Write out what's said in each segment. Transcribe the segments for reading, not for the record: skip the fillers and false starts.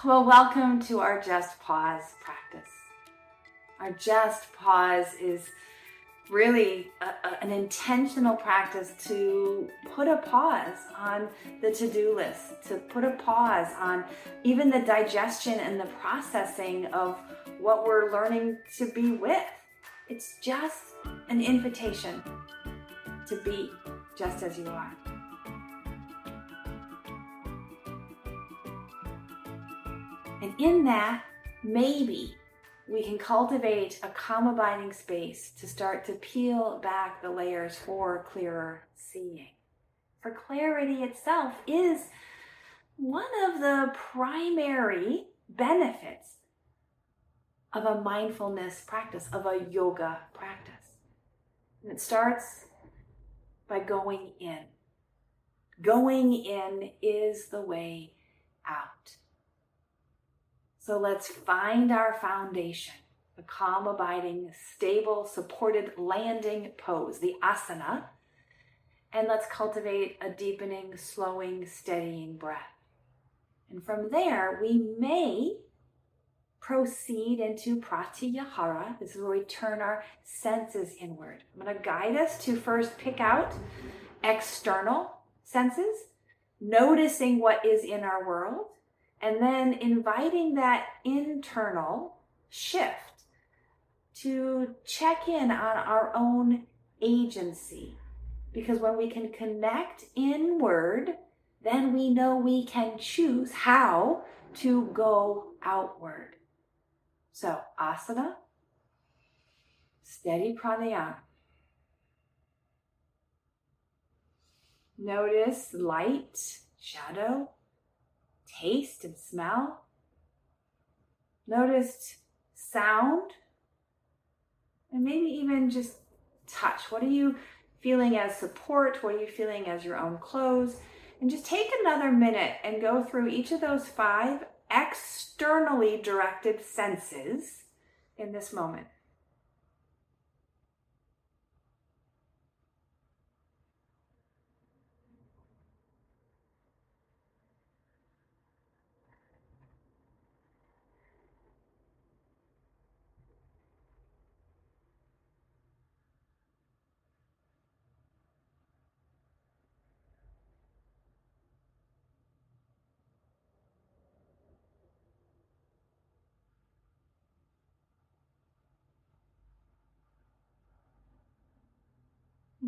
Well, welcome to our Just Pause practice. Our Just Pause is really an intentional practice to put a pause on the to-do list, to put a pause on even the digestion and the processing of what we're learning to be with. It's just an invitation to be just as you are. And in that, maybe we can cultivate a calm abiding space to start to peel back the layers for clearer seeing. For clarity itself is one of the primary benefits of a mindfulness practice, of a yoga practice. And it starts by going in. Going in is the way out. So let's find our foundation, the calm, abiding, stable, supported landing pose, the asana. And let's cultivate a deepening, slowing, steadying breath. And from there, we may proceed into pratyahara. This is where we turn our senses inward. I'm going to guide us to first pick out external senses, noticing what is in our world, and then inviting that internal shift to check in on our own agency. Because when we can connect inward, then we know we can choose how to go outward. So, asana, steady pranayama. Notice light, shadow, taste and smell. Notice sound, and maybe even just touch. What are you feeling as support? What are you feeling as your own clothes? And just take another minute and go through each of those 5 externally directed senses in this moment.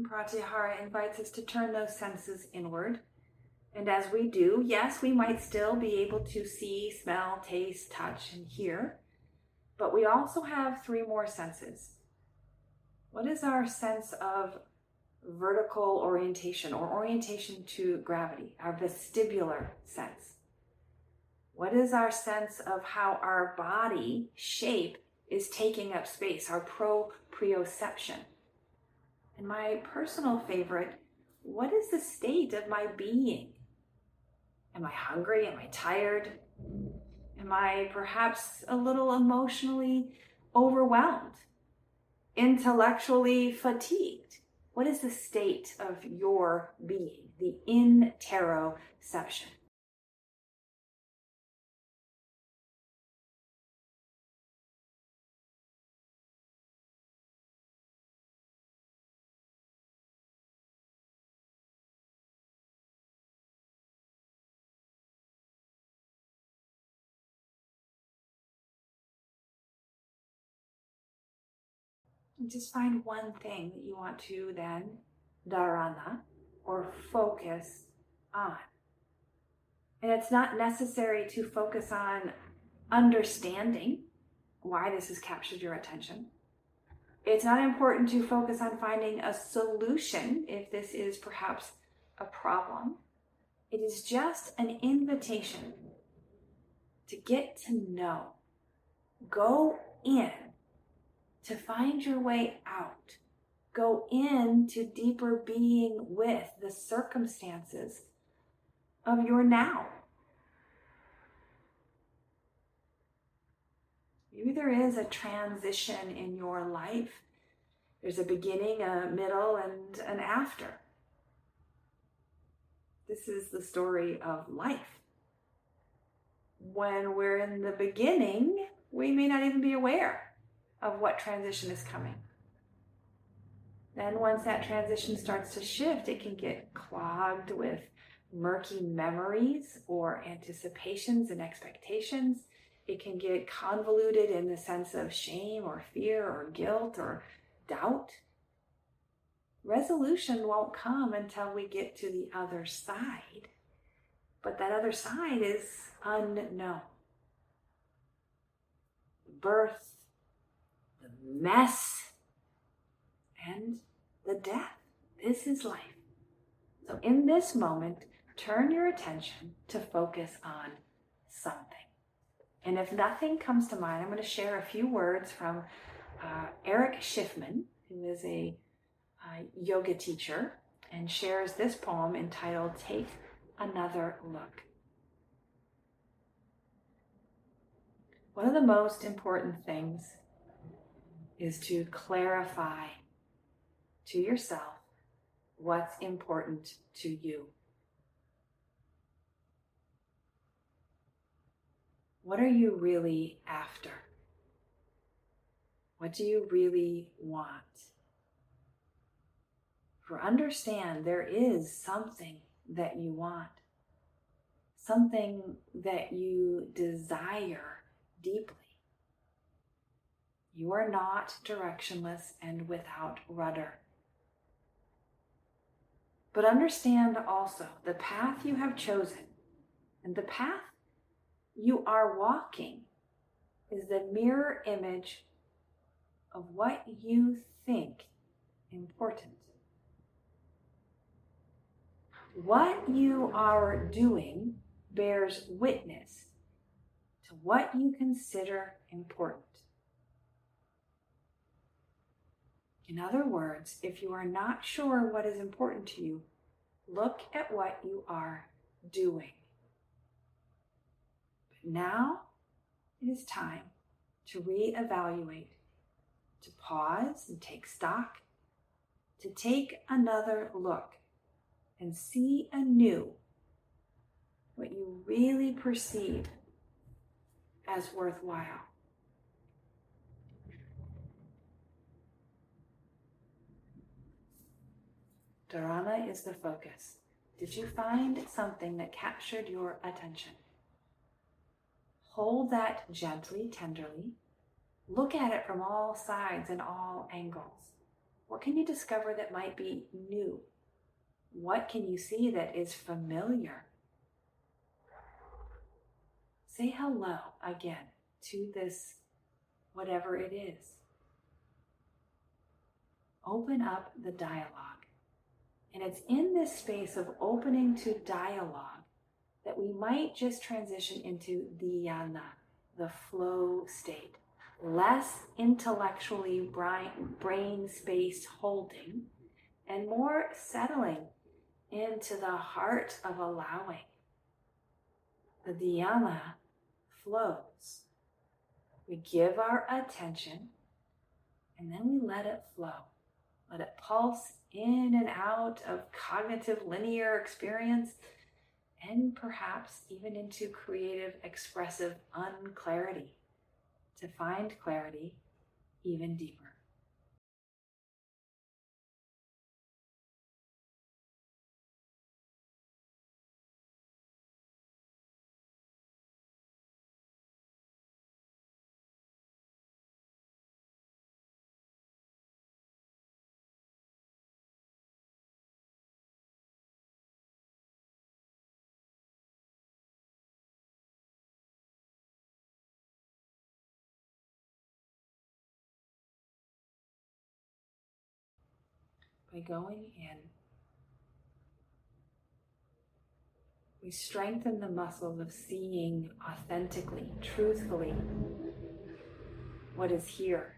Pratyahara invites us to turn those senses inward. And as we do, yes, we might still be able to see, smell, taste, touch, and hear. But we also have 3 more senses. What is our sense of vertical orientation or orientation to gravity, our vestibular sense? What is our sense of how our body shape is taking up space, our proprioception? And my personal favorite, what is the state of my being? Am I hungry? Am I tired? Am I perhaps a little emotionally overwhelmed? Intellectually fatigued? What is the state of your being, the interoception? And just find one thing that you want to then dharana or focus on. And it's not necessary to focus on understanding why this has captured your attention. It's not important to focus on finding a solution if this is perhaps a problem. It is just an invitation to get to know. Go in to find your way out. Go into deeper being with the circumstances of your now. Maybe there is a transition in your life. There's a beginning, a middle, and an after. This is the story of life. when we're in the beginning, we may not even be aware of what transition is coming. Then once that transition starts to shift, it can get clogged with murky memories or anticipations and expectations. It can get convoluted in the sense of shame or fear or guilt or doubt. Resolution won't come until we get to the other side. But that other side is unknown. The birth, the mess, and the death. This is life. So in this moment, turn your attention to focus on something. And if nothing comes to mind, I'm going to share a few words from Eric Schiffman, who is a yoga teacher, and shares this poem entitled Take Another Look. One of the most important things is to clarify to yourself what's important to you. What are you really after? What do you really want? For understand, there is something that you want, something that you desire deeply. You are not directionless and without rudder. But understand also the path you have chosen and the path you are walking is the mirror image of what you think important. What you are doing bears witness to what you consider important. In other words, if you are not sure what is important to you, look at what you are doing. But now it is time to reevaluate, to pause and take stock, to take another look and see anew what you really perceive as worthwhile. Dharana is the focus. Did you find something that captured your attention? Hold that gently, tenderly. Look at it from all sides and all angles. What can you discover that might be new? What can you see that is familiar? Say hello again to this, whatever it is. Open up the dialogue. And it's in this space of opening to dialogue that we might just transition into dhyana, the flow state. Less intellectually brain space holding and more settling into the heart of allowing. The dhyana flows. We give our attention and then we let it flow. Let it pulse in and out of cognitive linear experience and perhaps even into creative, expressive unclarity to find clarity even deeper. By going in, we strengthen the muscles of seeing authentically, truthfully, what is here,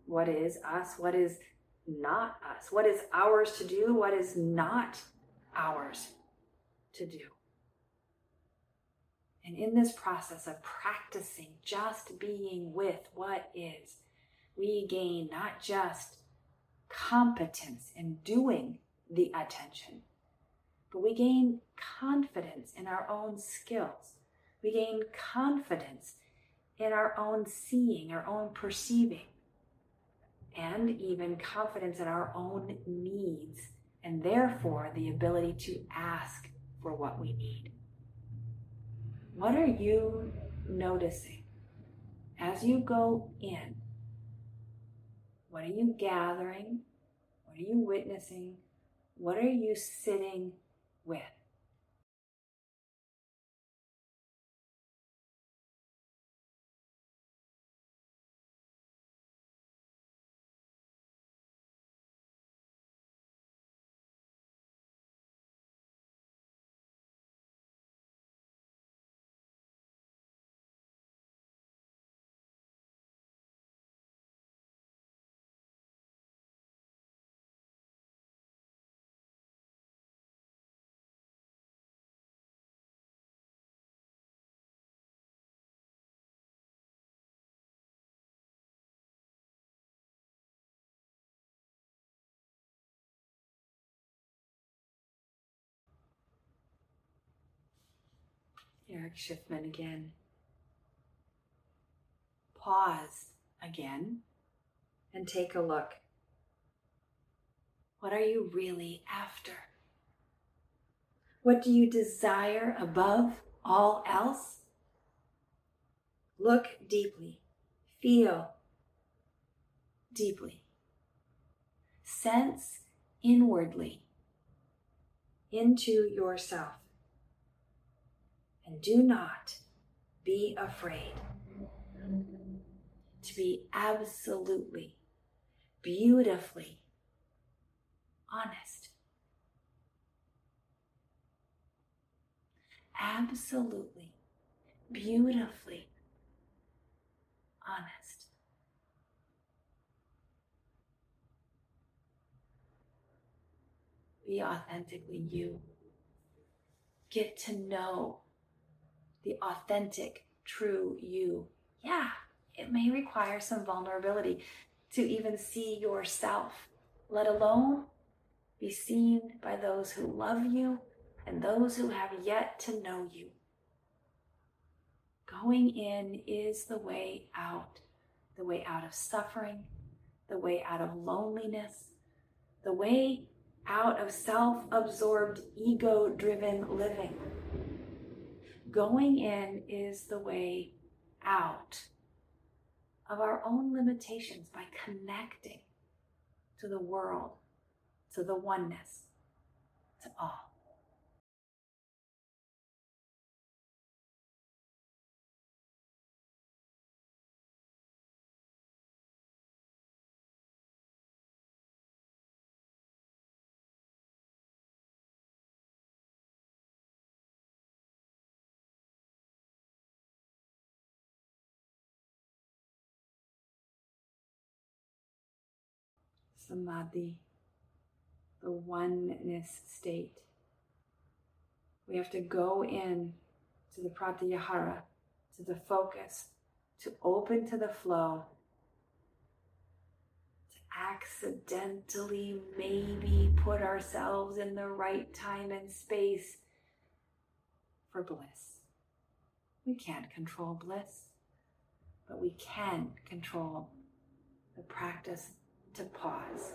what is us, what is not us, what is ours to do, what is not ours to do. And in this process of practicing just being with what is, we gain not just competence in doing the attention, but we gain confidence in our own skills. We gain confidence in our own seeing, our own perceiving, and even confidence in our own needs, and therefore the ability to ask for what we need. What are you noticing as you go in? What are you gathering? What are you witnessing? What are you sitting with? Eric Schiffman again. Pause again and take a look. What are you really after? What do you desire above all else? Look deeply. Feel deeply. Sense inwardly into yourself. And do not be afraid to be absolutely, beautifully honest. Absolutely, beautifully honest. Be authentically you. Get to know the authentic, true you. Yeah, it may require some vulnerability to even see yourself, let alone be seen by those who love you and those who have yet to know you. Going in is the way out of suffering, the way out of loneliness, the way out of self-absorbed, ego-driven living. Going in is the way out of our own limitations by connecting to the world, to the oneness, to all. Samadhi, the oneness state. We have to go in to the pratyahara, to the focus, to open to the flow, to accidentally maybe put ourselves in the right time and space for bliss. We can't control bliss, but we can control the practice to pause.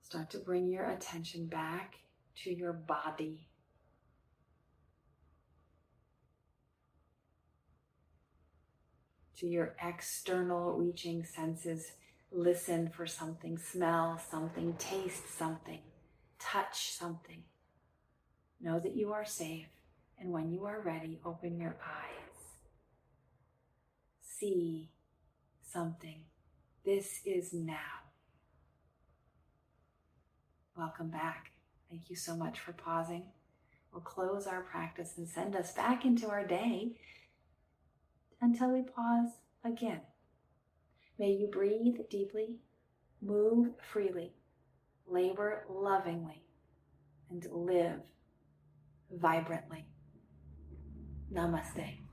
Start to bring your attention back to your body. To your external reaching senses. Listen for something, smell something, taste something, touch something. Know that you are safe, and when you are ready, open your eyes. See something. This is now. Welcome back. Thank you so much for pausing. We'll close our practice and send us back into our day until we pause again. May you breathe deeply, move freely, labor lovingly, and live vibrantly. Namaste.